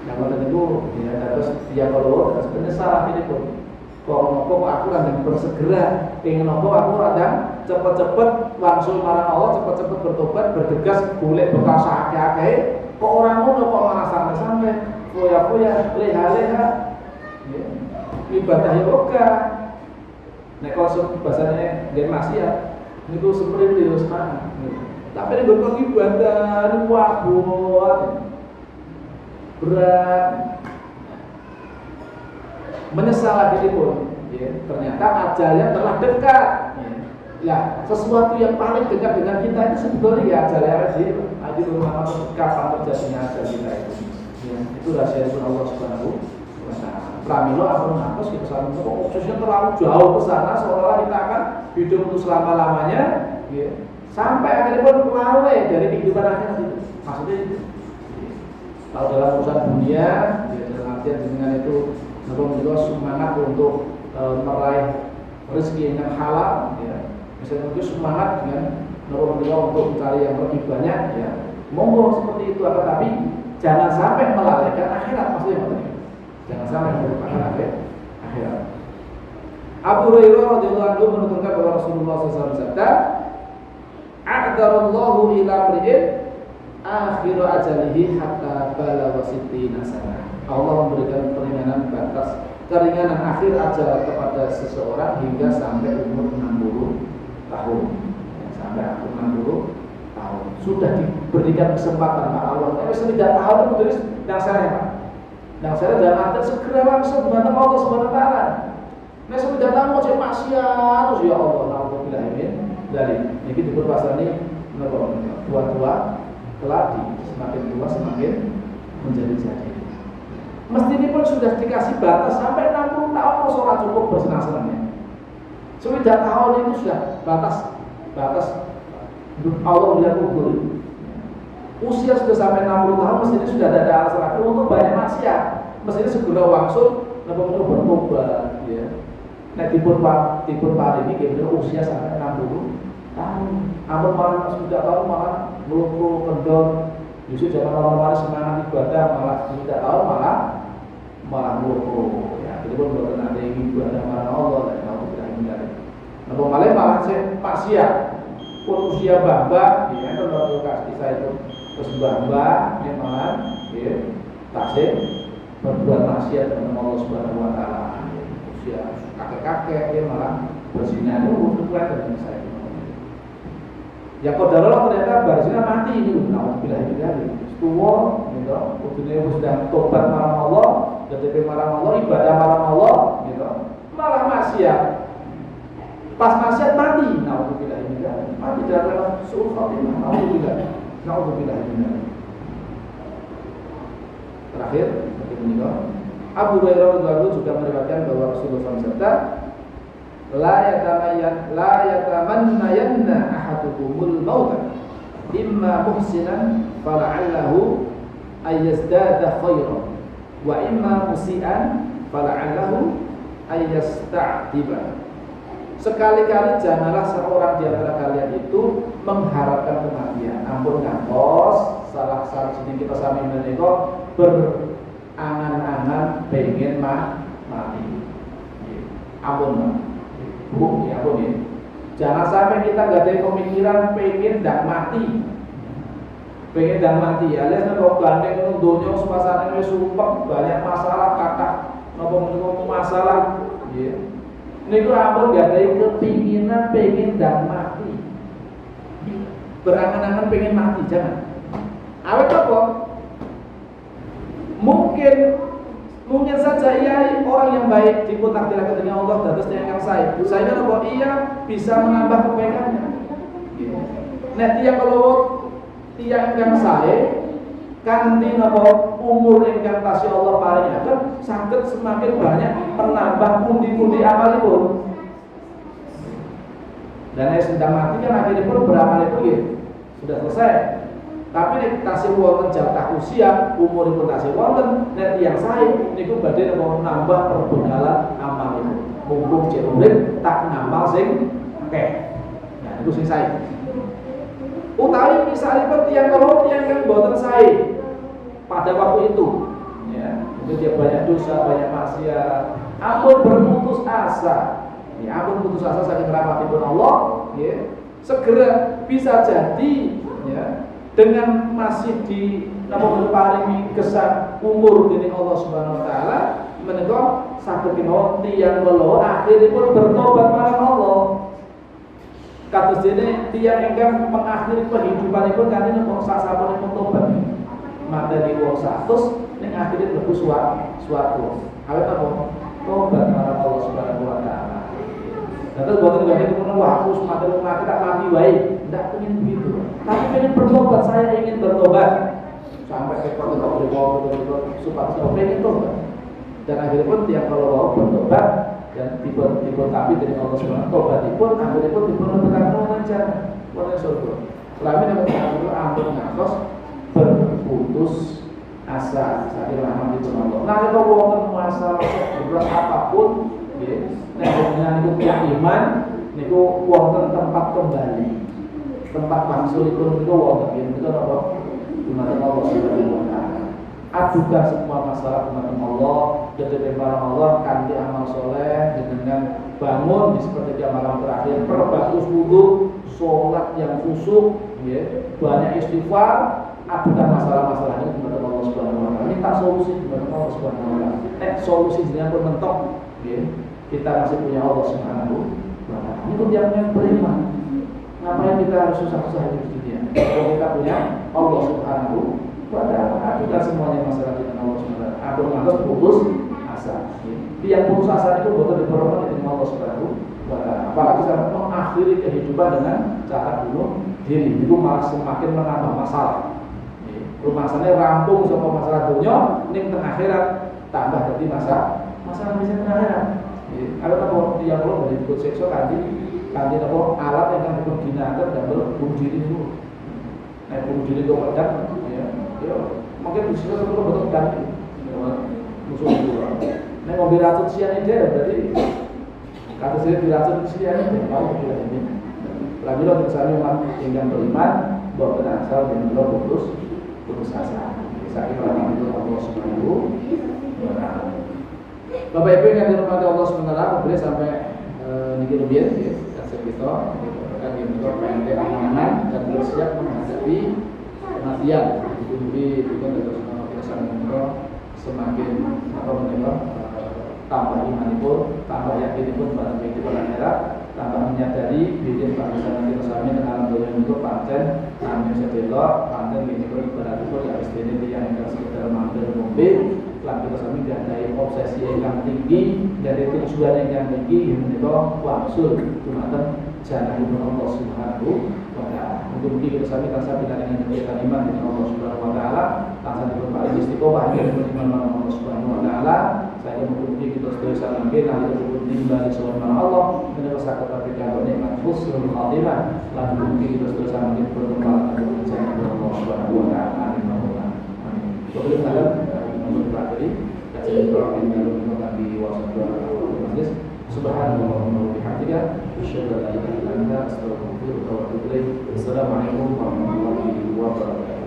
Yang pada itu ya terus dia kalau terus penyesalan ini pun. Kok aku kan bersegera, pengen aku radang cepet-cepet langsung marah Allah, cepet-cepet bertobat, bergegas, boleh bekas akeh-akeh. Kok orang ngono kok malah sampai foya-foya, leha-leha. Ya. Ibadah yoga. Nek kalau bahasanya gen maksiat, niku seperti itu semangat. Tapi nek nggon ibadah buat berat. Menyesal lagi pun, ya, ternyata ajalnya telah dekat. Ya, sesuatu yang paling dekat dengan kita itu sebetulnya ya ajalnya di rumah kapan terjadinya ajal kita itu. Ya, itu rahasia Allah Subhanahu wa taala. Pramila ampun ngatos kita sampe kok khususnya terlalu jauh ke sana seolah-olah kita akan hidup untuk selama-lamanya, ya. Sampai akhirnya pun lalai dari kehidupan akhirat itu. Maksudnya itu. Kalau dalam urusan dunia, ya, dalam artian dengan itu juga semangat untuk meraih rezeki yang halal, ya. Misalnya itu semangat dengan untuk mencari yang lebih banyak, ya. Monggo seperti itu, tapi jangan sampai melalaikan akhirat, maksudnya apa? Jangan sampai melupakan akhirat. Abu Hurairah radhiyallahu anhu menuturkan bahwa Rasulullah SAW bersabda, "A'darallahu ila mri'in akhiru ajalihi hatta balagha sittina sanah." Allah memberikan keringanan akhir ajal kepada seseorang hingga sampai umur 60 tahun. Sampai umur 60 tahun. Sudah diberikan kesempatan Pak Allah. Tapi tidak tahun itu tulis yang saya Pak. Yang saya dalam arti segera langsung menghadap Allah Subhanahu wa taala. Nek sudah tahu mau maksiat terus ya Allah, naudzubillah dari ini disebut pasane tua-tua kelak semakin tua semakin menjadi. Mesti ini pun sudah dikasih batas sampai 60 tahun sholat cukup bersenang-senangnya. Sudah tahun itu sudah batas Allah melihat kubur. Usia sudah sampai 60 tahun mesti ini sudah ada alasan lagi untuk banyak maksiat. Mesti ini segera wangsul untuk bertobat, ya. Nah tipun hari ini kita usia sampai 60 tahun. Ampun malah sudah tahu malah melulu kendor. Justru zaman orang-orang semangat ibadah malah tidak tahu malah melulu. Ya, itu pun bukan ada yang ibadah malah Allah dan Allah tidak hindari. Nah, malah maksiat. Pun usia bamba, ya kalau kasih saya itu terus bamba, ya malah, ya tasik berbuat maksiat dengan Allah Subhanahu Wa Taala. Usia kakek-kakek, dia malah berzina itu dengan saya. Ya qadarullah ternyata berzina mati ini, naudzubillah dari tua, gitu. Kudune sudah tobat marang Allah, DP marang Allah, ibadah marang Allah, gitu. Malah maksiat. Pas maksiat mati, naudzubillah min dzalik. Mati dalam suul khatimah, naudzubillah min dzalik. Terakhir, begini Abu Hurairah radhiyallahu juga meriwayatkan bahwa Rasulullah SAW la yatamannayanna ahadukumul mauta imma muhsinan fala'allahu ayyazdada khairan wa imma musian fala'allahu ayyasta'diba. Sekali-kali janganlah seorang di antara kalian itu mengharapkan kematian. Ampun ngampos, salah satu kita sami menika berangan-angan pengen mati. Ampun, Bu, ya ampun ya. Jangan sampai kita gak ada pemikiran pengen dan mati. Pengen dan mati. Alias nek gandeng donya suasana wis sumpek, banyak masalah kata, napa masalah, nggih. Niku ampun gak ada kepinginan pengen dan mati. Berangan-angan pengen mati, jangan. Awet apa? Mungkin saja ia orang yang baik diputakdirkan dengan Allah dados tiyang kang sae. Saya bahwa ia bisa menambah kebaikannya. Nek tiyang kalau tiyang kang sae kanthi napa umur ingkang tasih Allah paringaken saged semakin banyak menambah pundi-pundi amalipun. Dan nek sedang mati kan akhirnya pun beramal itu ya sudah selesai. Tapi nek tasih wonten jatah usia, umuripun tasih wonten, nek tiyang sae niku badhe nambah perbedalan amal itu. Mumpung cek urip tak ngamal sing akeh. Nah niku sing sae. Utawi misalipun tiyang kala tiyang kang boten sae pada waktu itu, ya, itu dia banyak dosa, banyak maksiat. Ampun berputus asa. Ya, ampun putus asa saking rahmatipun Allah, ya. Segera bisa jadi, ya. Dengan masih di napa paringi kesan umur dening Allah Subhanahu wa taala menika saged kemawon tiyang kala akhiripun bertobat marang Allah. Kados dene tiyang ingkang mengakhiri kehidupanipun kanthi napa sasampunipun tobat. Materi wong 100 ning akhire mlebu swarga. Awet apa? Tobat marang Allah Subhanahu wa taala. Terus boten gak ngono wah aku materi mati tak mati wae. Tidak ingin begitu. Tapi ingin bertobat, saya ingin bertobat. Sampai ekor supaya saya ingin tobat. Dan akhirnya pun tiap kalau mau bertobat dan tiba-tiba tapi dari Allah Subhanahu tobat pun akhirnya pun diperlukan mengajar oleh surga. Selama ini kita ampun ngatos berputus asa saking rahmat itu Allah. Nah kalau wonten masalah berat apapun, nggih, nek dengan itu yang iman niku wonten tempat kembali. Tempat mansulipun itu wonten itu apa? Dumateng Allah Subhanahu wa taala. Adukan semua masalah dumateng Allah, jadi barang Allah kanthi amal soleh dengan bangun di sepertiga malam terakhir, perbagus wudu, sholat yang khusyuk, ya, banyak istighfar, adukan masalah-masalahnya dumateng Allah Subhanahu wa taala. Minta solusi dumateng Allah Subhanahu wa taala. Solusi jenengan pun mentok, ya. Kita masih punya Allah Subhanahu wa taala. Itu yang beriman. Ngapain kita harus susah-susah hidup di dunia? Kalau kita punya Allah Subhanahu wa taala, adukan semuanya masalah dengan Allah Subhanahu wa taala. Aku menganggap putus asa. Yang putus asa itu betul diperlukan dengan Allah Subhanahu wa taala. Apalagi sampai mengakhiri kehidupan dengan cara bunuh diri, itu malah semakin menambah masalah. Rumasannya rampung sama masalah dunia, ning teng akhirat tambah jadi masalah bisa teng akhirat. Ada apa yang belum dari ikut seksual kanthi apa alat yang akan digunakan dalam bunuh diri itu. Nah, bunuh diri itu pedang, ya, mungkin bisa betul ganti musuh itu. Nah, mobil racun cyanida berarti kata saya diracun cyanida, mau bilang ini. Lagi lo misalnya umat yang beriman, bahwa asal yang belum putus asa. Saya kira itu Allah Subhanahu wa taala. Bapak Ibu yang dirahmati Allah Subhanahu wa taala, boleh sampai niki rubiyin ya, kasih kita akan kita pendek amanah dan bersiap menghadapi kematian. Jadi kita terus kita semakin apa menembak tambah imanipun, tambah yakinipun pada kehidupan akhirat. tanpa menyadari bikin barisan kita sami dengan dunia itu pancen kami sedelok pancen ini pun berarti pun ya istilah yang ingkang sekedar mampir mobil lan kita sami gadahi obsesi yang tinggi dari tujuan yang tinggi yang menika wangsul dumateng janahipun Allah Subhanahu wa taala. Mugi-mugi kita sami tansah pinaringan kegiatan iman dengan Allah Subhanahu wa taala, tansah diparingi istiqomah dengan iman Allah Subhanahu wa taala. Saya mugi-mugi kita sedaya sampeyan nalika timbali subhanahu Allah menika saged pikantuk nikmat husnul khatimah lan mugi kita sedaya sampeyan berkembang dengan janah Allah Subhanahu wa taala. Amin. Sebelum salam menurut materi kajian Quran yang kami wasallam majlis subhanallah wa bihamdihi asyhadu an la ilaha illa anta astaghfiruka wa atubu ilaik. Assalamualaikum warahmatullahi wabarakatuh.